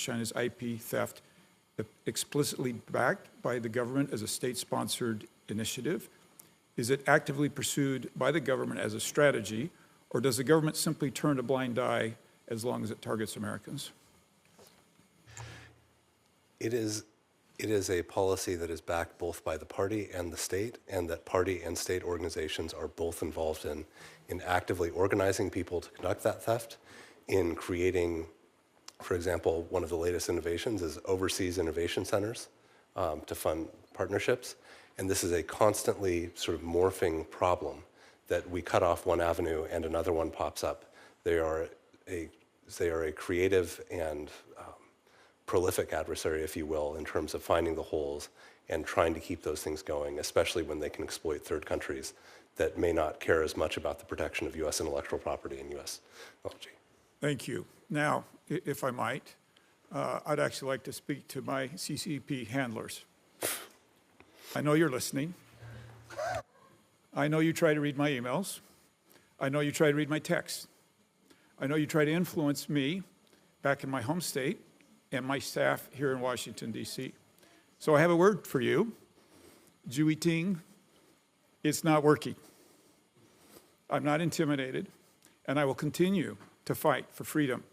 China's IP theft explicitly backed by the government as a state-sponsored initiative? Is it actively pursued by the government as a strategy, or does the government simply turn a blind eye as long as it targets Americans? It is a policy that is backed both by the party and the state, and that party and state organizations are both involved in actively organizing people to conduct that theft, in creating, for example, one of the latest innovations is overseas innovation centers to fund partnerships. And this is a constantly sort of morphing problem that we cut off one avenue and another one pops up. They are a creative and prolific adversary, if you will, in terms of finding the holes and trying to keep those things going, especially when they can exploit third countries that may not care as much about the protection of U.S. intellectual property and U.S. technology. Thank you. Now, if I might, I'd actually like to speak to my CCP handlers. I know you're listening. I know you try to read my emails. I know you try to read my texts. I know you try to influence me back in my home state and my staff here in Washington, D.C. So I have a word for you. Jui Ting, it's not working. I'm not intimidated, and I will continue to fight for freedom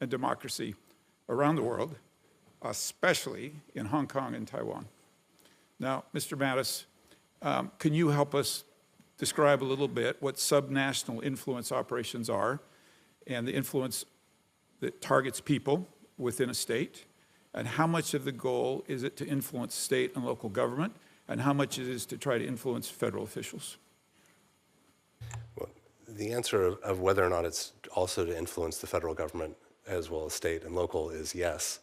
and democracy around the world, especially in Hong Kong and Taiwan. Now, Mr. Mattis, can you help us describe a little bit what subnational influence operations are and the influence that targets people within a state, and how much of the goal is it to influence state and local government, and how much it is to try to influence federal officials? Well, the answer of whether or not it's also to influence the federal government as well as state and local is yes,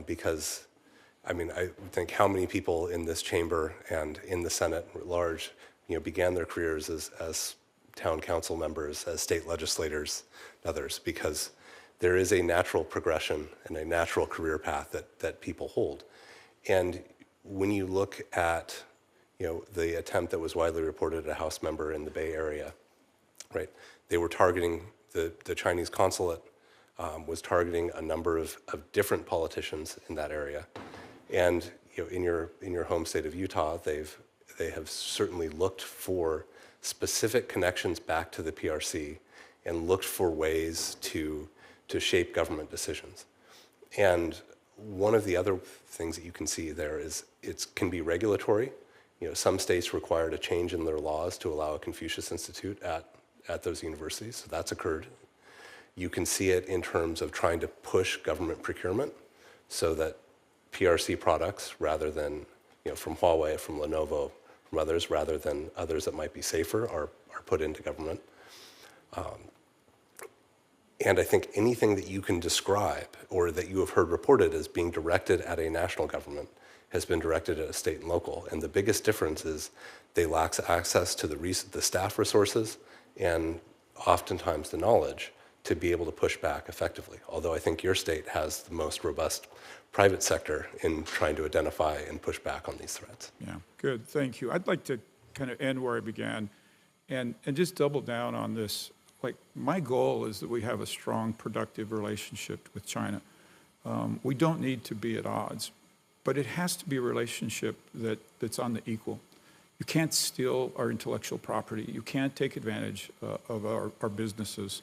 because I mean, I think how many people in this chamber and in the Senate at large, began their careers as town council members, as state legislators, others, because there is a natural progression and a natural career path that people hold. And when you look at, the attempt that was widely reported at a House member in the Bay Area, right? They were targeting the Chinese consulate, was targeting a number of different politicians in that area. And in your home state of Utah, they have certainly looked for specific connections back to the PRC and looked for ways to shape government decisions. And one of the other things that you can see there is it can be regulatory. Some states required a change in their laws to allow a Confucius Institute at those universities, so that's occurred. You can see it in terms of trying to push government procurement so that PRC products, rather than from Huawei, from Lenovo, from others, rather than others that might be safer, are put into government. And I think anything that you can describe or that you have heard reported as being directed at a national government has been directed at a state and local. And the biggest difference is they lack access to the staff resources and oftentimes the knowledge to be able to push back effectively. Although I think your state has the most robust private sector in trying to identify and push back on these threats. Yeah, good, thank you. I'd like to kind of end where I began and just double down on this. Like, my goal is that we have a strong, productive relationship with China. We don't need to be at odds, but it has to be a relationship that's on the equal. You can't steal our intellectual property. You can't take advantage of our businesses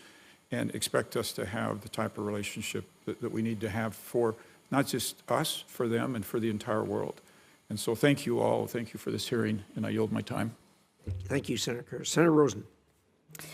and expect us to have the type of relationship that we need to have for not just us, for them, and for the entire world. And so thank you all. Thank you for this hearing, and I yield my time. Thank you, Senator Kerr. Senator Rosen.